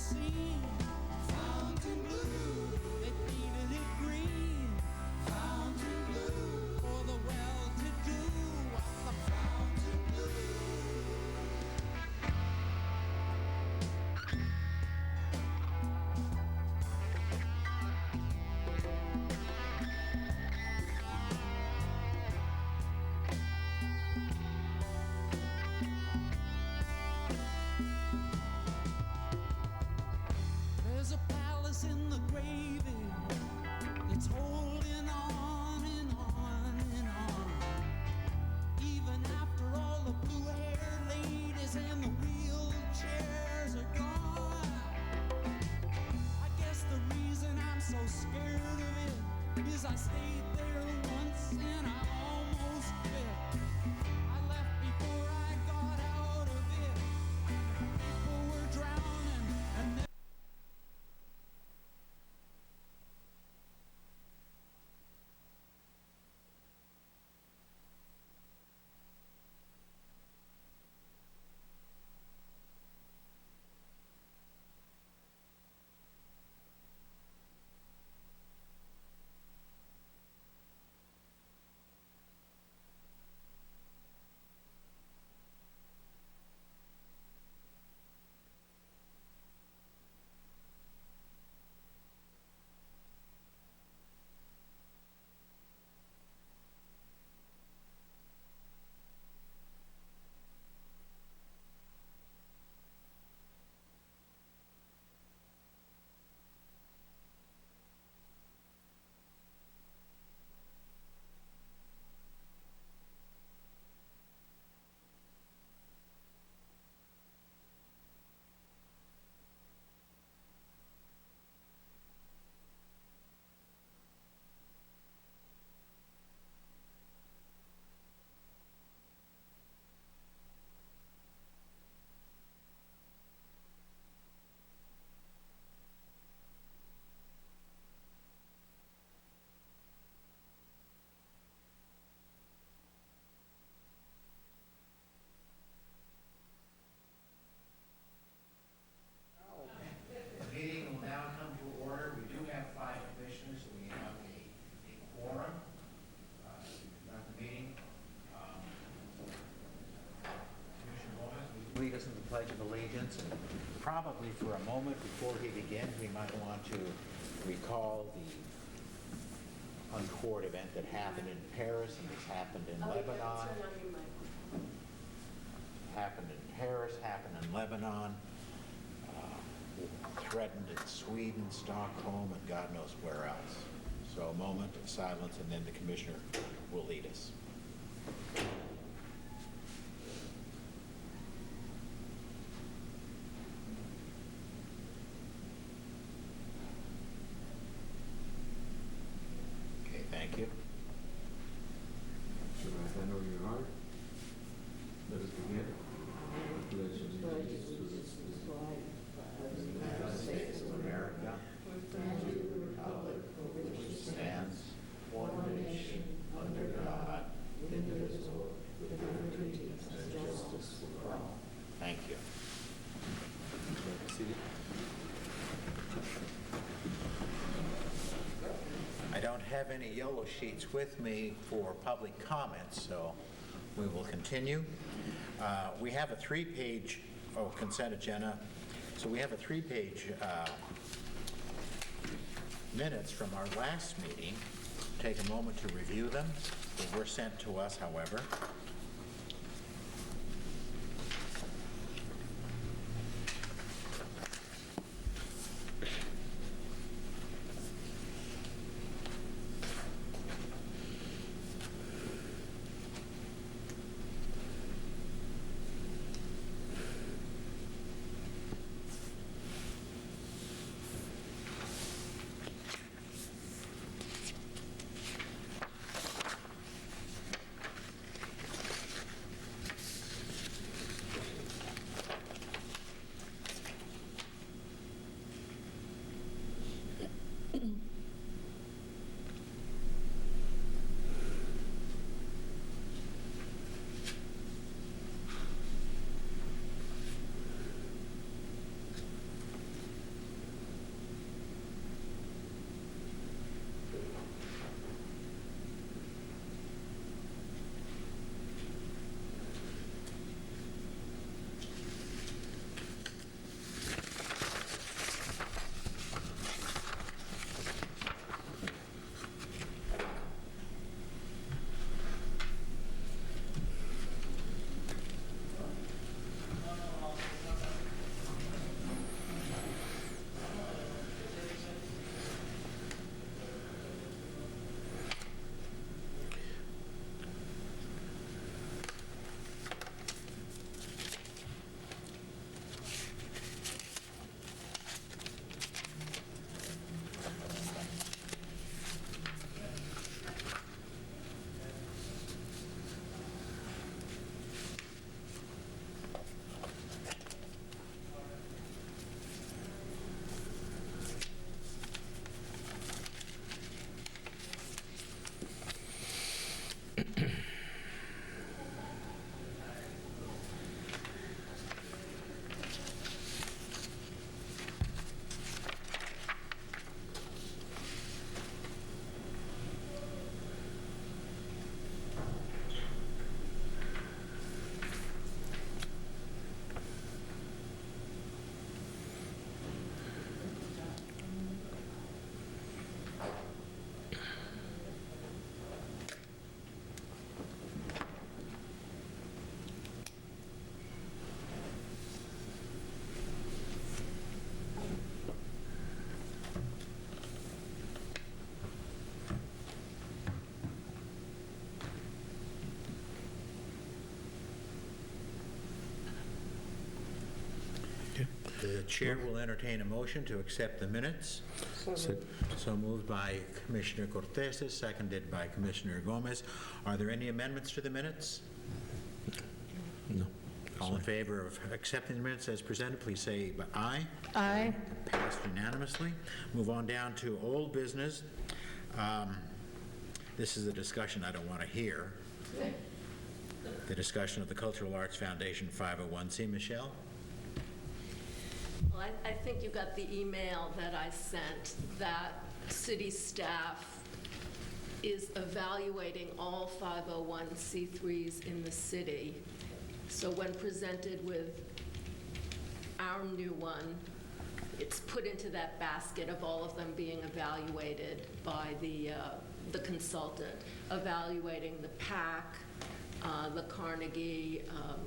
scene. Fountain blue, they painted it green. Fountain blue, for the well-to-do. The fountain blue. There's a palace in the gravy that's holding on and on and on. Even after all the blue-haired ladies and the wheelchairs are gone. I guess the reason I'm so scared of it is I stayed there once and I almost quit. I left before I got out of it. People were drowning and The meeting will now come to order. We do have 5 commissioners, so we have a quorum. Not the meeting. Commissioner Gomez, will you lead us in the Pledge of Allegiance? And probably for a moment before he begins, we might want to recall the untoward event that happened in Paris and has happened in Lebanon. Happened in Paris, happened in Lebanon. Threatened in Sweden, Stockholm, and God knows where else. So a moment of silence, and then the commissioner will lead us. Okay, thank you. Should I hand over your heart? Let us begin. Pledge allegiance to the flag of the United States of America, and to the republic for which it stands, one nation, under God, indivisible, with liberty and justice for all. Thank you. I don't have any yellow sheets with me for public comments, so we will continue. We have a 3-page consent agenda. So we have a 3-page minutes from our last meeting. Take a moment to review them. They were sent to us, however. The chair will entertain a motion to accept the minutes. So moved by Commissioner Cortez, seconded by Commissioner Gomez. Are there any amendments to the minutes? No. All in favor of accepting the minutes as presented, please say aye. Aye. Passed unanimously. Move on down to old business. This is a discussion I don't want to hear. The discussion of the Cultural Arts Foundation 501c. Michelle? Well, I think you got the email that I sent that city staff is evaluating all 501c3s in the city. So when presented with our new one, it's put into that basket of all of them being evaluated by the consultant, evaluating the PAC, the Carnegie,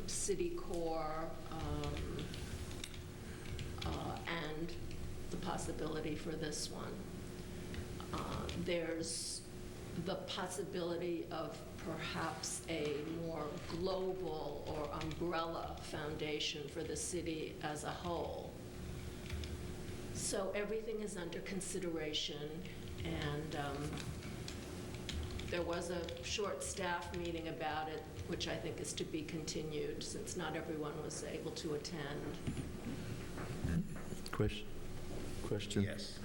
City Corps, and the possibility for this one. There's the possibility of perhaps a more global or umbrella foundation for the city as a whole. So everything is under consideration, and there was a short staff meeting about it, which I think is to be continued since not everyone was able to attend. Question? Yes.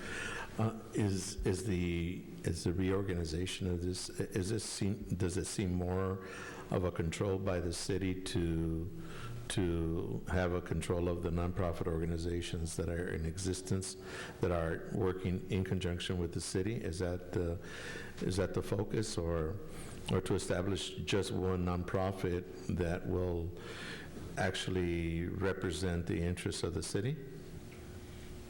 Is the reorganization of this, does it seem more of a control by the city to have a control of the nonprofit organizations that are in existence, that are working in conjunction with the city? Is that the focus, or to establish just one nonprofit that will actually represent the interests of the city?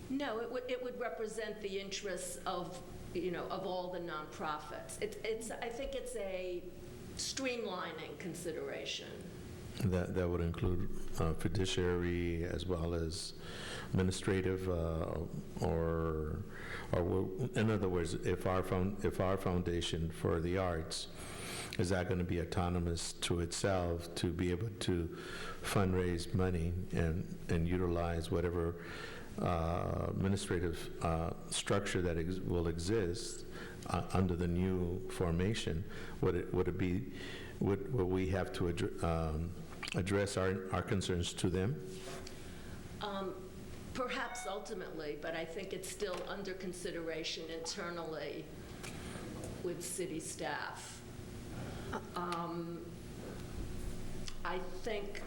No, it would represent the interests of, of all the nonprofits. I think it's a streamlining consideration. That would include fiduciary as well as administrative, or in other words, if our foundation for the arts, is that going to be autonomous to itself to be able to fundraise money and utilize whatever administrative structure that will exist under the new formation? Would we have to address our concerns to them? Perhaps ultimately, but I think it's still under consideration internally with city staff. I think,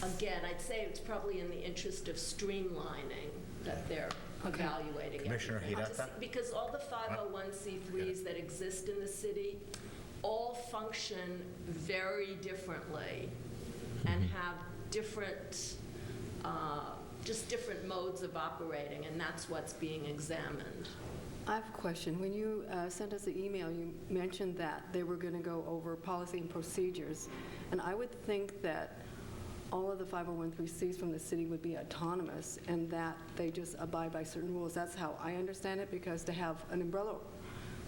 again, I'd say it's probably in the interest of streamlining that they're evaluating Commissioner everything. Hirata? Because all the 501c3s that exist in the city all function very differently and have different, just different modes of operating, and that's what's being examined. I have a question. When you sent us the email, you mentioned that they were going to go over policy and procedures, and I would think that all of the 501(c)(3)s from the city would be autonomous and that they just abide by certain rules. That's how I understand it, because to have an umbrella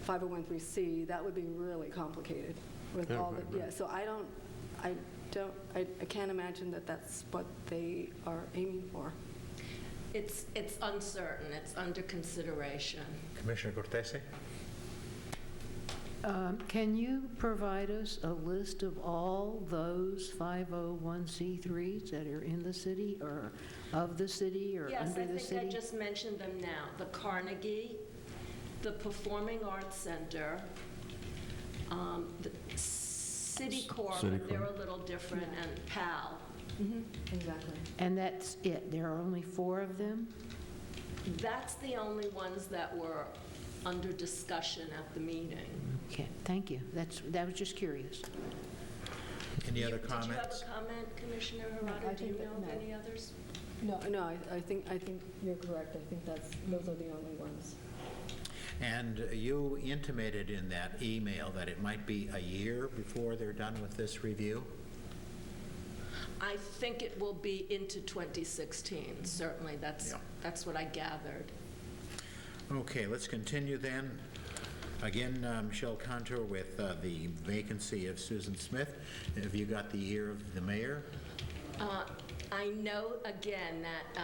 501(c), that would be really complicated with all the, yeah, so I can't imagine that that's what they are aiming for. It's uncertain. It's under consideration. Commissioner Cortese? Can you provide us a list of all those 501c3s that are in the city or of the city or Yes, under the city? I think I just mentioned them now. The Carnegie, the Performing Arts Center, the City Corps, but they're a little different, and PAL. Exactly. And that's it? There are only 4 of them? That's the only ones that were under discussion at the meeting. Okay, thank you. That was just curious. Any other Did you have comments? a comment, Commissioner Hirata? I Do you think know that- of any others? No, I think you're correct. I think those are the only ones. And you intimated in that email that it might be a year before they're done with this review? I think it will be into 2016, certainly. That's what I gathered. Okay, let's continue then. Again, Michelle Contour with the vacancy of Susan Smith. Have you got the year of the mayor? I know, again, that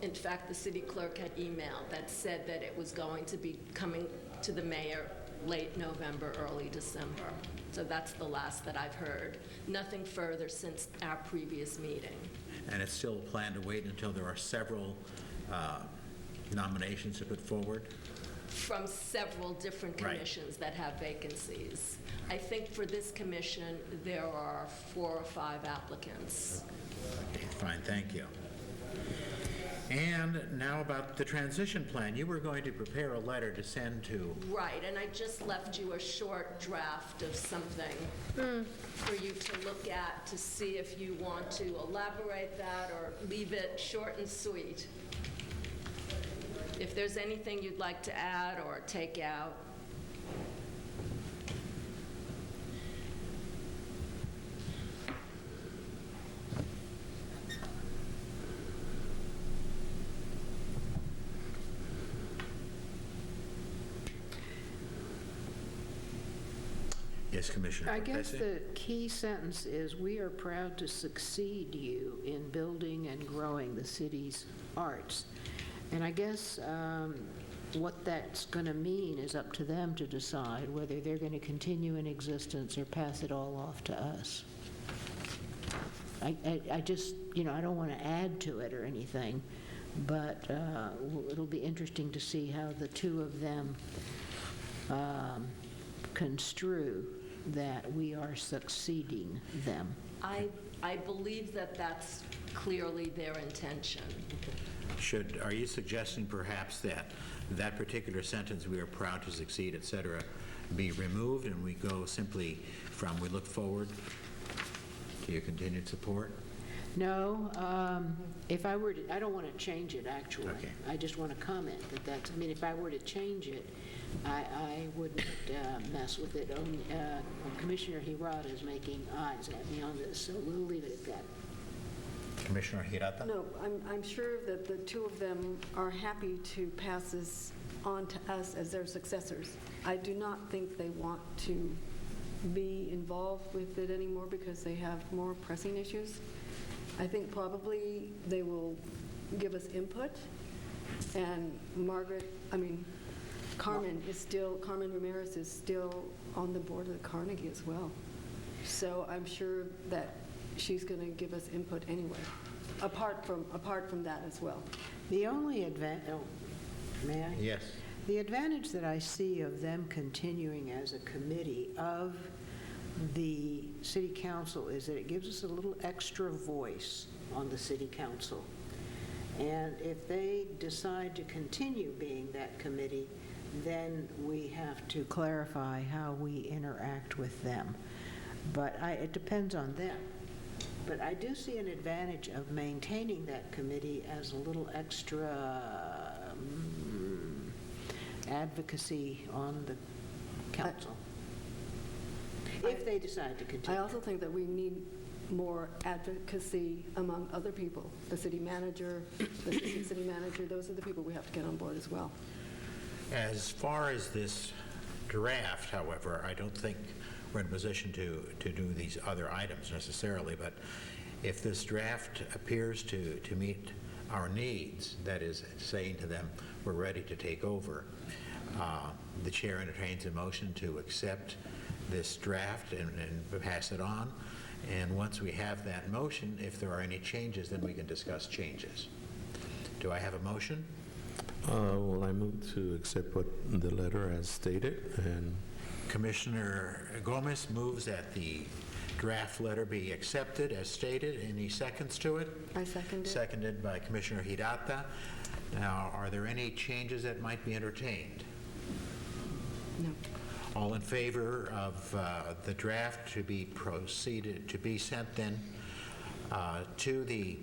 In fact, the city clerk had emailed that said that it was going to be coming to the mayor late November, early December. So that's the last that I've heard. Nothing further since our previous meeting. And it's still a plan to wait until there are several nominations to put forward? From several different Right. commissions that have vacancies. I think for this commission, there are 4 or 5 applicants. Okay, fine, thank you. And now about the transition plan. You were going to prepare a letter to send to, Right, and I just left you a short draft of something for you to look at to see if you want to elaborate that or leave it short and sweet. If there's anything you'd like to add or take out. yes, Commissioner I guess Cortese? the key sentence is, "We are proud to succeed you in building and growing the city's arts." And I guess what that's going to mean is up to them to decide whether they're going to continue in existence or pass it all off to us. I just, I don't want to add to it or anything, but it'll be interesting to see how the two of them construe that we are succeeding them. I believe that that's clearly their intention. Are you suggesting perhaps that that particular sentence, "we are proud to succeed," et cetera, be removed and we go simply from "we look forward" to your continued support? No, if I were to, I don't want to change it, actually. Okay. I just want to comment that if I were to change it, I wouldn't mess with it. Commissioner Hirata is making eyes at me on this, so we'll leave it at that. Commissioner Hirata? No, I'm sure that the two of them are happy to pass this on to us as their successors. I do not think they want to be involved with it anymore because they have more pressing issues. I think probably they will give us input, and Carmen Ramirez is still on the board of the Carnegie as well. So I'm sure that she's going to give us input anyway, apart from that as well. The only may I? Yes. The advantage that I see of them continuing as a committee of the city council is that it gives us a little extra voice on the city council. And if they decide to continue being that committee, then we have to clarify how we interact with them. But it depends on them. But I do see an advantage of maintaining that committee as a little extra advocacy on the council, if they decide to continue. I also think that we need more advocacy among other people, the city manager, the assistant city manager. Those are the people we have to get on board as well. As far as this draft, however, I don't think we're in a position to do these other items necessarily, but if this draft appears to meet our needs, that is saying to them, we're ready to take over, the chair entertains a motion to accept this draft and pass it on. And once we have that motion, if there are any changes, then we can discuss changes. Do I have a motion? Well, I move to accept what the letter has stated, and Commissioner Gomez moves that the draft letter be accepted as stated. Any seconds to it? I second it. Seconded by Commissioner Hirata. Now, are there any changes that might be entertained? No. All in favor of the draft to be sent then to the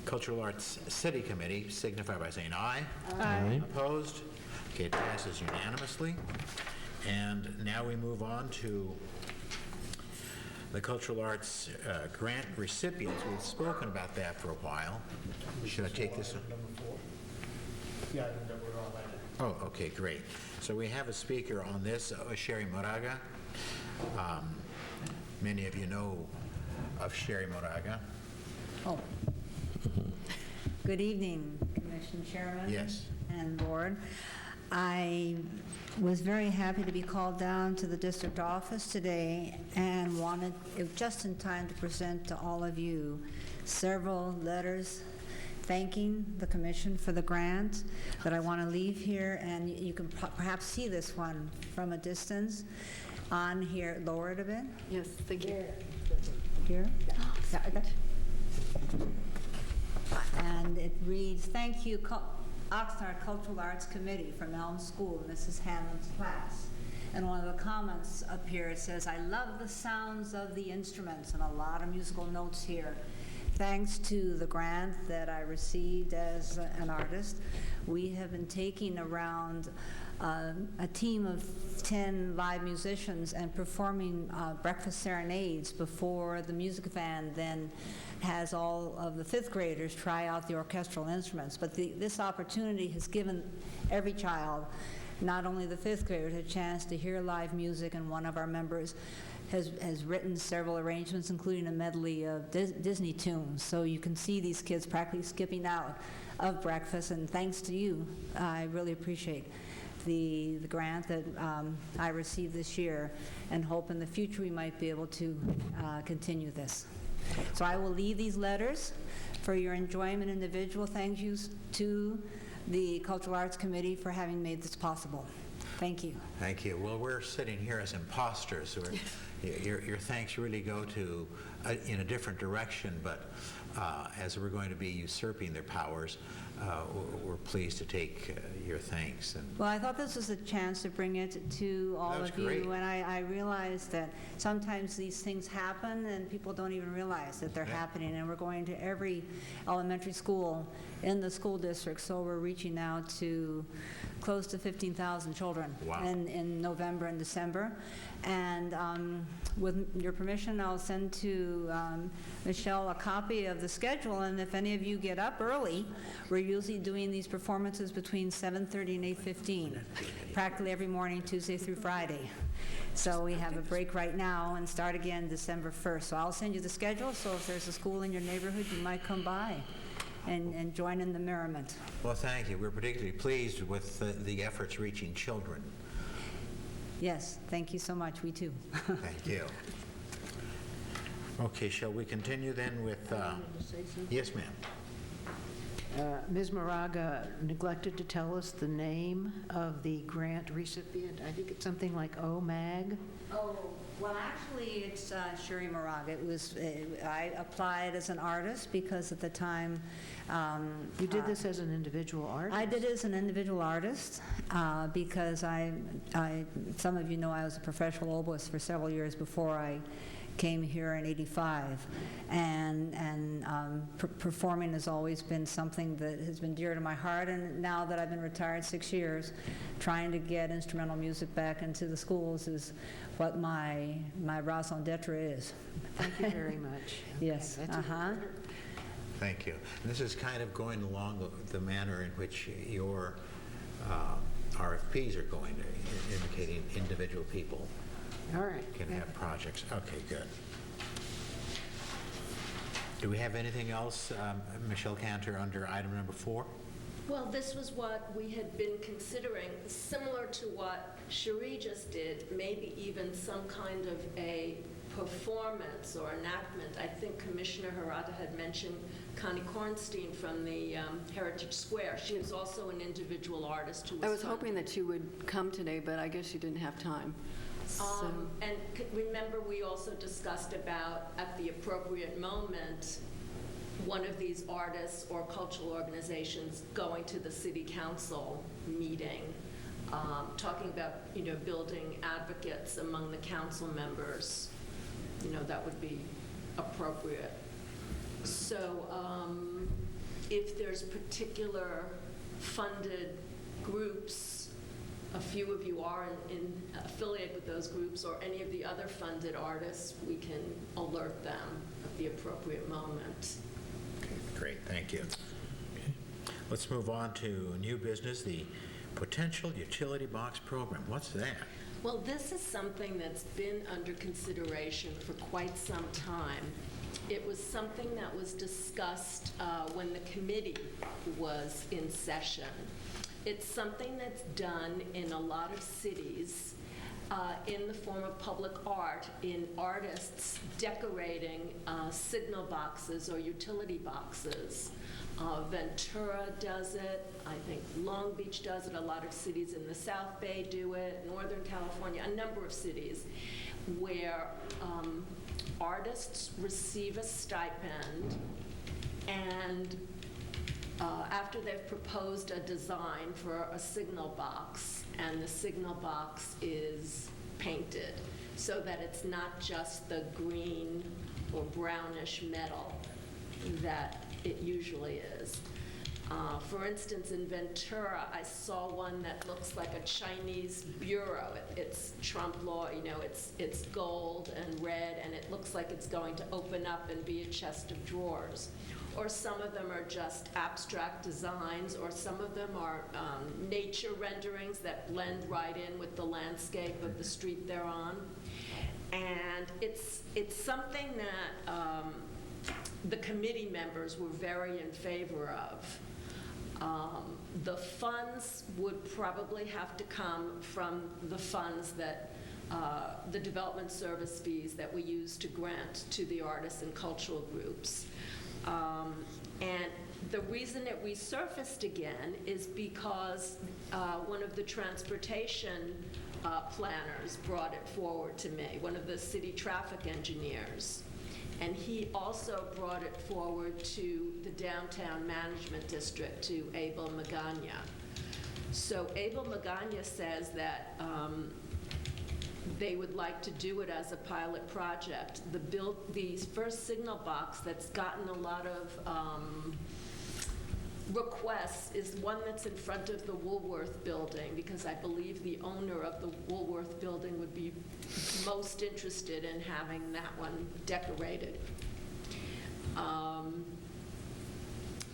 Cultural Arts City Committee, signify by saying aye. Aye. Opposed? Okay, it passes unanimously. And now we move on to the Cultural Arts grant recipients. We've spoken about that for a while. Should I take this? Number 4. Yeah, that we're all at. Oh, okay, great. So we have a speaker on this, Sherry Moraga. Many of you know of Sherry Moraga. Oh. Good evening, Commission Chairman. Yes. And Board. I was very happy to be called down to the district office today and wanted, just in time to present to all of you, several letters thanking the commission for the grant that I want to leave here, and you can perhaps see this one from a distance on here. Lower it a bit. Yes, thank you. Here? Yeah, okay. And it reads, "Thank you, Oxnard Cultural Arts Committee from Elm School, Mrs. Hanlon's class." And one of the comments up here, it says, "I love the sounds of the instruments," and a lot of musical notes here. Thanks to the grant that I received as an artist, we have been taking around a team of 10 live musicians and performing breakfast serenades before the music van then has all of the fifth graders try out the orchestral instruments. But this opportunity has given every child, not only the fifth graders, a chance to hear live music, and one of our members has written several arrangements, including a medley of Disney tunes. So you can see these kids practically skipping out of breakfast, and thanks to you, I really appreciate the grant that I received this year, and hope in the future we might be able to continue this. So I will leave these letters for your enjoyment. Individual thank yous to the Cultural Arts Committee for having made this possible. Thank you. Thank you. Well, we're sitting here as imposters. Your thanks really go to in a different direction, but as we're going to be usurping their powers, we're pleased to take your thanks. And Well, I thought this was a chance to bring it to all That was of you, great. and I realized that sometimes these things happen and people don't even realize that they're Yeah. happening, and we're going to every elementary school in the school district, so we're reaching out to close to 15,000 children Wow. in November and December. And with your permission, I'll send to Michelle a copy of the schedule, and if any of you get up early, we're usually doing these performances between 7:30 and 8:15, practically every morning, Tuesday through Friday. So we have a break right now and start again December 1st. So I'll send you the schedule, so if there's a school in your neighborhood, you might come by and join in the merriment. well, thank you. We're particularly pleased with the efforts reaching children. Yes, thank you so much. We too. Thank you. Okay, shall we continue then with? Yes, ma'am. Ms. Moraga neglected to tell us the name of the grant recipient. I think it's something like OMAG. Oh, well, actually, it's Sherry Moraga. It was, I applied as an artist because at the time... You did this as an individual artist? I did it as an individual artist because some of you know I was a professional oboist for several years before I came here in '85, and performing has always been something that has been dear to my heart, and now that I've been retired 6 years, trying to get instrumental music back into the schools is what my raison d'etre is. Thank you very much. Yes, Okay, that's a- Thank you. And this is kind of going along the manner in which your RFPs are going, indicating individual people All right. can have projects. Okay, good. Do we have anything else, Michelle Cantor, under item number 4? Well, this was what we had been considering, similar to what Cherie just did, maybe even some kind of a performance or enactment. I think Commissioner Harada had mentioned Connie Kornstein from the Heritage Square. She was also an individual artist who was I was funded. hoping that you would come today, but I guess you didn't have time. So, And remember, we also discussed about, at the appropriate moment, one of these artists or cultural organizations going to the city council meeting, talking about, building advocates among the council members. That would be appropriate. So if there's particular funded groups, a few of you are affiliated with those groups, or any of the other funded artists, we can alert them at the appropriate moment. Okay, great, thank you. Let's move on to new business, the potential utility box program. What's that? Well, this is something that's been under consideration for quite some time. It was something that was discussed when the committee was in session. It's something that's done in a lot of cities in the form of public art, in artists decorating signal boxes or utility boxes. Ventura does it. I think Long Beach does it. A lot of cities in the South Bay do it. Northern California, a number of cities where artists receive a stipend, and after they've proposed a design for a signal box, and the signal box is painted so that it's not just the green or brownish metal that it usually is. For instance, in Ventura, I saw one that looks like a Chinese bureau. It's Trump law, you know, it's gold and red, and it looks like it's going to open up and be a chest of drawers. Or some of them are just abstract designs, or some of them are nature renderings that blend right in with the landscape of the street they're on. And it's something that the committee members were very in favor of. The funds would probably have to come from the funds that, the development service fees that we use to grant to the artists and cultural groups. And the reason it resurfaced again is because one of the transportation planners brought it forward to me, one of the city traffic engineers. And he also brought it forward to the downtown management district, to Abel Magana. So Abel Magana says that they would like to do it as a pilot project. The first signal box that's gotten a lot of requests is one that's in front of the Woolworth building, because I believe the owner of the Woolworth building would be most interested in having that one decorated.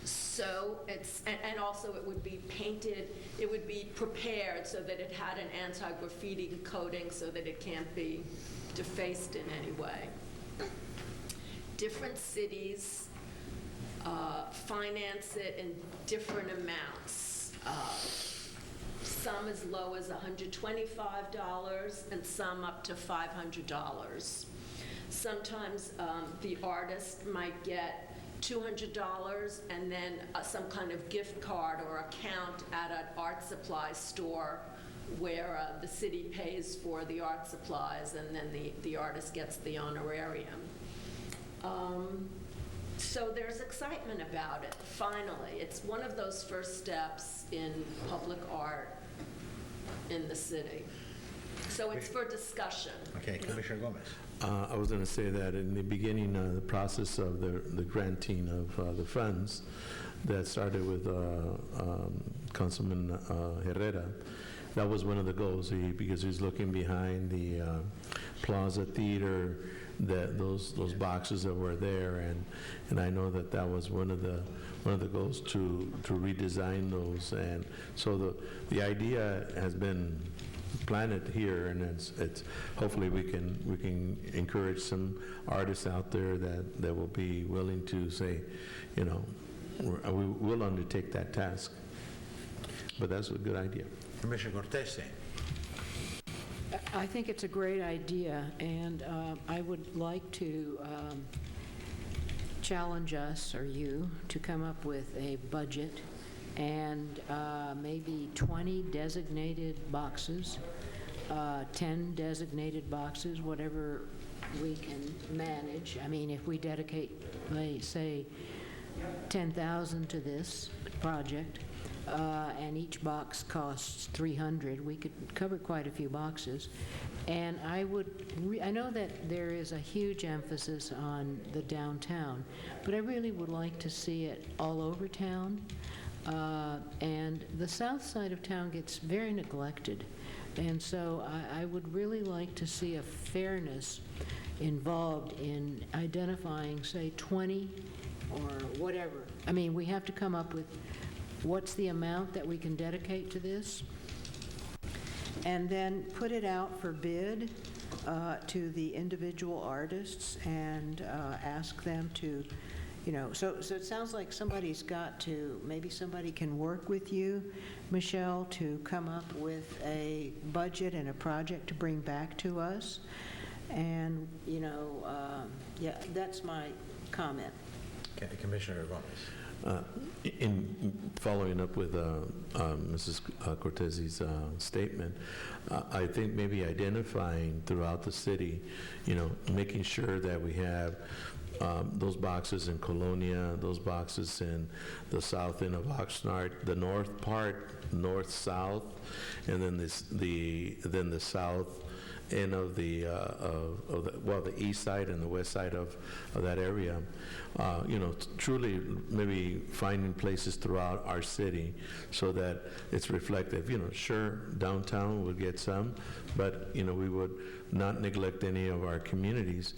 So it's, and also it would be painted, it would be prepared so that it had an anti-graffiti coating so that it can't be defaced in any way. Different cities finance it in different amounts. Some as low as $125 and some up to $500. Sometimes the artist might get $200 and then some kind of gift card or account at an art supply store where the city pays for the art supplies, and then the artist gets the honorarium. So there's excitement about it, finally. It's one of those first steps in public art in the city. So it's for discussion. Okay, Commissioner Gomez. I was going to say that in the beginning, the process of the granting of the funds that started with Councilman Herrera, that was one of the goals, because he's looking behind the Plaza Theater, those boxes that were there, and I know that was one of the goals to redesign those, and so the idea has been planted here, and it's hopefully we can encourage some artists out there that will be willing to say, you know, we will undertake that task. But that's a good idea. Commissioner Cortese. I think it's a great idea, and I would like to challenge us, or you, to come up with a budget and maybe 20 designated boxes, 10 designated boxes, whatever we can manage. I mean, if we dedicate, say, $10,000 to this project, and each box costs $300, we could cover quite a few boxes. And I know that there is a huge emphasis on the downtown, but I really would like to see it all over town. And the south side of town gets very neglected. And so I would really like to see a fairness involved in identifying, say, 20 or whatever. I mean, we have to come up with what's the amount that we can dedicate to this, and then put it out for bid, to the individual artists and ask them to, so it sounds like somebody's got to, maybe somebody can work with you, Michelle, to come up with a budget and a project to bring back to us. And, yeah, that's my comment. Okay, Commissioner Gomez. In following up with Mrs. Cortez's statement, I think maybe identifying throughout the city, making sure that we have those boxes in Colonia, those boxes in the south end of Oxnard, the north part, north-south, and then the south end of the east side and the west side of that area. Truly maybe finding places throughout our city so that it's reflective. Sure, downtown would get some, but, we would not neglect any of our communities,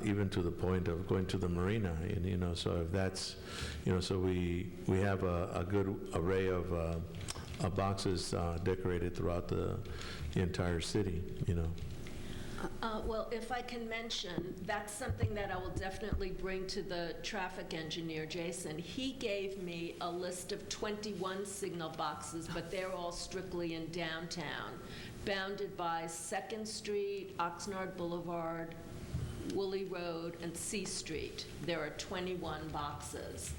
even to the point of going to the marina. And, so if that's, so we have a good array of boxes decorated throughout the entire city, Well, if I can mention, that's something that I will definitely bring to the traffic engineer, Jason. He gave me a list of 21 signal boxes, but they're all strictly in downtown, bounded by 2nd Street, Oxnard Boulevard, Woolley Road, and C Street. There are 21 boxes.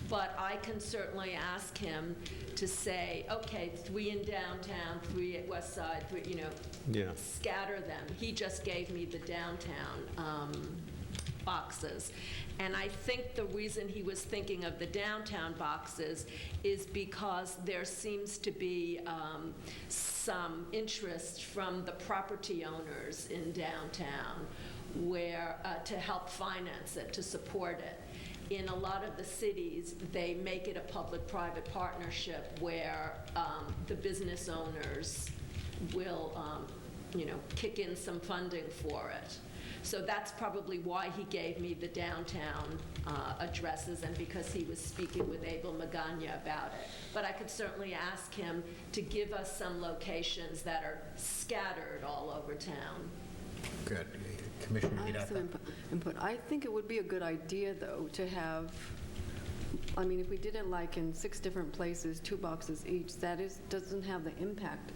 But I can certainly ask him to say, okay, 3 in downtown, 3 at West Side, 3, scatter them. He just gave me the downtown boxes. And I think the reason he was thinking of the downtown boxes is because there seems to be some interest from the property owners in downtown where to help finance it, to support it. In a lot of the cities, they make it a public-private partnership where the business owners will, kick in some funding for it. So that's probably why he gave me the downtown addresses, and because he was speaking with Abel Magana about it. But I could certainly ask him to give us some locations that are scattered all over town. Good. Commissioner I have some input. I think it would be a good idea, though, to have, if we did it like in 6 different places, 2 boxes each, doesn't have the impact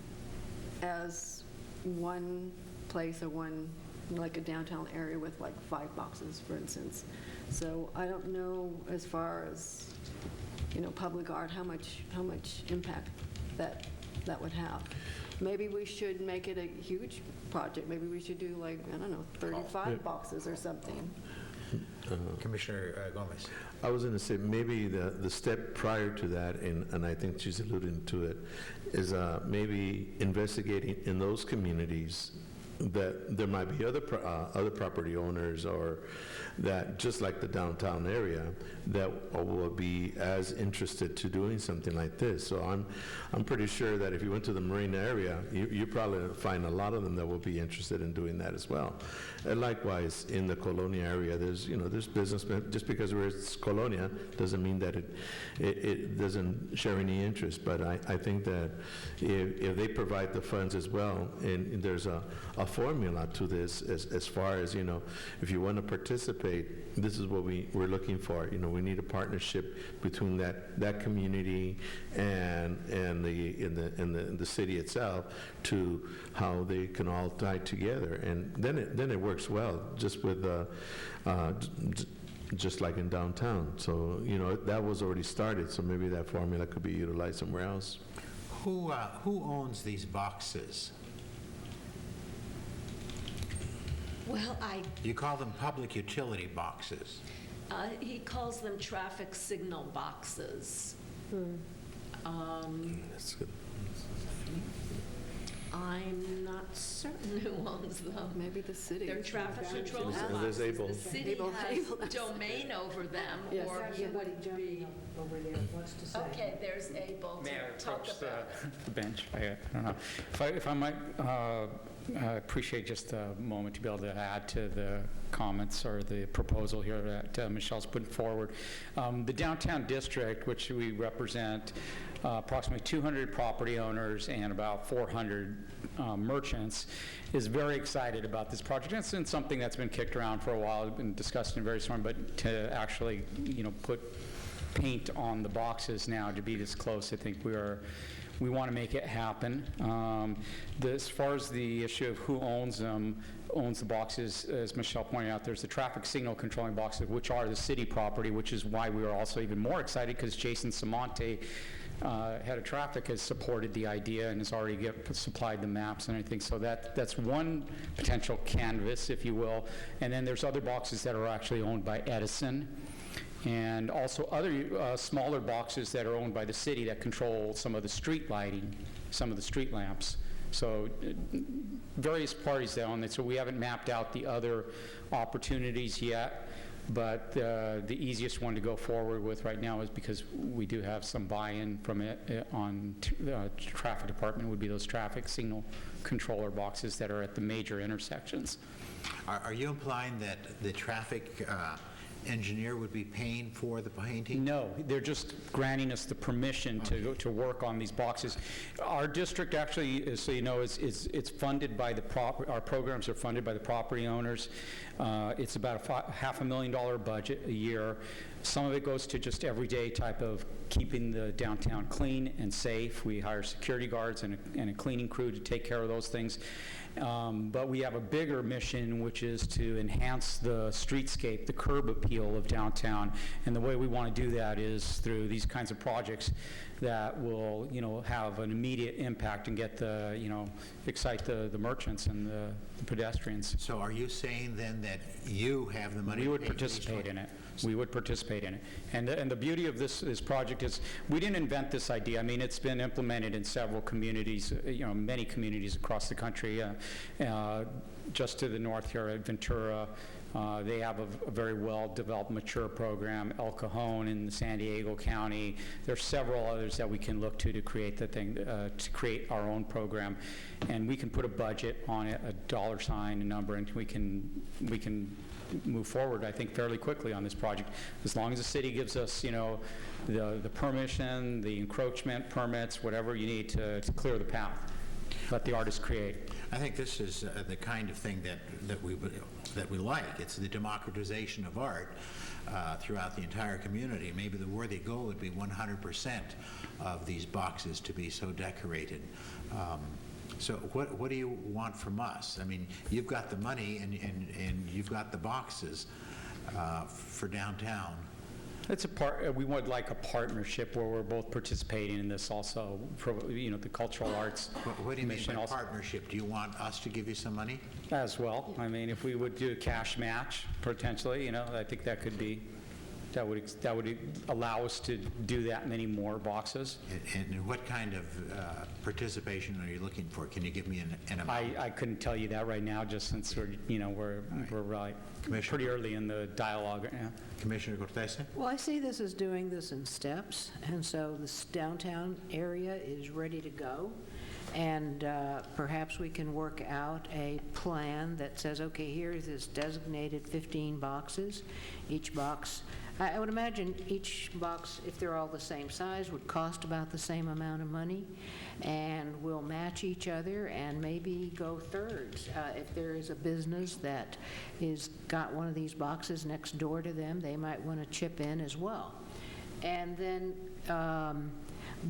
as one place or one, like a downtown area with like 5 boxes, for instance. So I don't know, as far as, public art, how much impact that would have. Maybe we should make it a huge project. Maybe we should do 35 boxes or something. Commissioner Gomez. I was going to say maybe the step prior to that, and I think she's alluding to it, is maybe investigating in those communities that there might be other property owners, or that, just like the downtown area, that will be as interested to doing something like this. So I'm pretty sure that if you went to the marina area, you probably find a lot of them that will be interested in doing that as well. And likewise, in the Colonia area, there's businessmen. Just because we're Colonia doesn't mean that it doesn't share any interest. But I think that if they provide the funds as well, and there's a formula to this as far as, if you want to participate, this is what we're looking for. We need a partnership between that community and the city itself, to how they can all tie together, and then it works well, just with just like in downtown. So that was already started, so maybe that formula could be utilized somewhere else. Who owns these boxes? Well, You call them public utility boxes. he calls them traffic signal boxes. That's good. I'm not certain who owns them. Maybe the city. They're traffic control And boxes. there's Able. The city Able. has domain over them, Yes. or it Somebody would jumping be. up over there wants to say. Okay, there's Able May I to talk approach about the it. the bench? I don't know. If I might appreciate just a moment to be able to add to the comments or the proposal here that Michelle's putting forward. The downtown district, which we represent, approximately 200 property owners and about 400 merchants, is very excited about this project. And it's been something that's been kicked around for a while, been discussed in various forms, but to actually, put paint on the boxes now, to be this close, I think we want to make it happen. As far as the issue of who owns the boxes, as Michelle pointed out, there's the traffic signal controlling boxes, which are the city property, which is why we were also even more excited, because Jason Samonte, head of traffic, has supported the idea and has already supplied the maps and everything. So that's one potential canvas, if you will. And then there's other boxes that are actually owned by Edison, and also other smaller boxes that are owned by the city that control some of the street lighting, some of the street lamps. So various parties that own it. So we haven't mapped out the other opportunities yet, but the easiest one to go forward with right now is, because we do have some buy-in from it on the traffic department, would be those traffic signal controller boxes that are at the major intersections. Are you implying that the traffic engineer would be paying for the painting? No, they're just granting us the permission to work on these boxes. Our district actually, so you know, it's funded by our programs are funded by the property owners. It's about a $500,000 budget a year. Some of it goes to just everyday type of keeping the downtown clean and safe. We hire security guards and a cleaning crew to take care of those things. But we have a bigger mission, which is to enhance the streetscape, the curb appeal of downtown. And the way we want to do that is through these kinds of projects that will, have an immediate impact and get excite the merchants and the pedestrians. So are you saying then that you have the money? We would participate in it. We would participate in it. And the beauty of this project is we didn't invent this idea. I mean, it's been implemented in several communities, many communities across the country. Just to the north here at Ventura, they have a very well-developed, mature program. El Cajon in San Diego County. There's several others that we can look to create the thing, to create our own program. And we can put a budget on it, a dollar sign, a number, and we can move forward, I think, fairly quickly on this project, as long as the city gives us, the permission, the encroachment permits, whatever you need to clear the path. Let the artists create. I think this is the kind of thing that we like. It's the democratization of art throughout the entire community. Maybe the worthy goal would be 100% of these boxes to be so decorated. So what do you want from us? I mean, you've got the money and you've got the boxes for downtown. We would like a partnership where we're both participating in this also, the cultural arts. What do you mean mission by also. partnership? Do you want us to give you some money? As well. I mean, if we would do a cash match, potentially, I think that could be, that would allow us to do that many more boxes. And what kind of participation are you looking for? Can you give me an amount? I couldn't tell you that right now, just since we're pretty early in the dialogue. Yeah. Commissioner Cortese? Well, I see this as doing this in steps, and so this downtown area is ready to go. And perhaps we can work out a plan that says, okay, here's this designated 15 boxes. Each box, I would imagine each box, if they're all the same size, would cost about the same amount of money. And we'll match each other and maybe go thirds. If there is a business that is got one of these boxes next door to them, they might want to chip in as well. And then,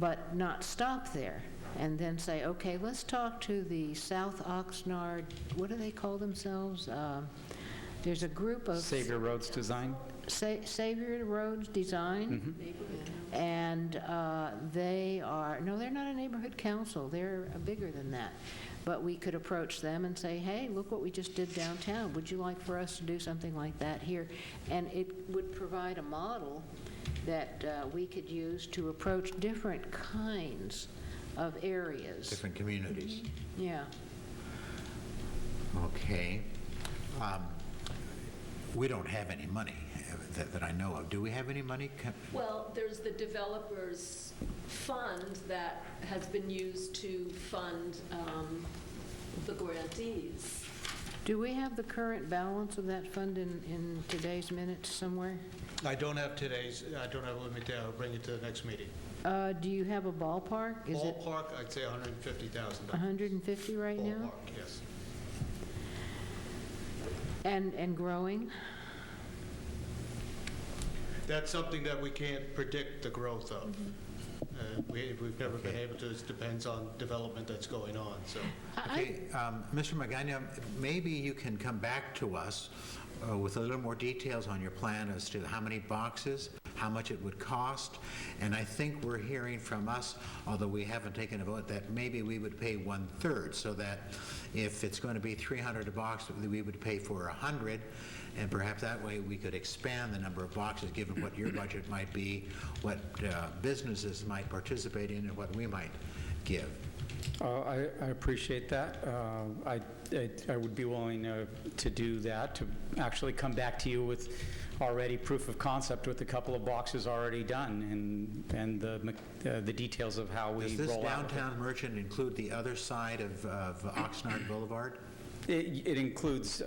but not stop there. And then say, okay, let's talk to the South Oxnard, what do they call themselves? There's a group of... Savior Roads Design? Savior Roads Design. Mm-hmm. And they are, no, they're not a neighborhood council. They're bigger than that. But we could approach them and say, hey, look what we just did downtown. Would you like for us to do something like that here? And it would provide a model that we could use to approach different kinds of areas. Different communities. Mm-hmm. Yeah. Okay. We don't have any money that I know of. Do we have any money? Well, there's the developers fund that has been used to fund the grantees. Do we have the current balance of that fund in today's minutes somewhere? I don't have today's, I don't have it with me today. I'll bring it to the next meeting. Do you have a ballpark? Is it Ballpark, I'd say $150,000. 150 right now? Ballpark, yes. And growing? That's something that we can't predict the growth of. We've never been able to. It depends on development that's going on, so. Okay, Mr. Magana, maybe you can come back to us with a little more details on your plan as to how many boxes, how much it would cost, and I think we're hearing from us, although we haven't taken a vote, that maybe we would pay 1/3, so that if it's going to be $300 a box, we would pay for 100, and perhaps that way we could expand the number of boxes, given what your budget might be, what businesses might participate in, and what we might give. I appreciate that. I would be willing to do that, to actually come back to you with already proof of concept with a couple of boxes already done and the details of how we roll out. Does this downtown merchant include the other side of Oxnard Boulevard? It includes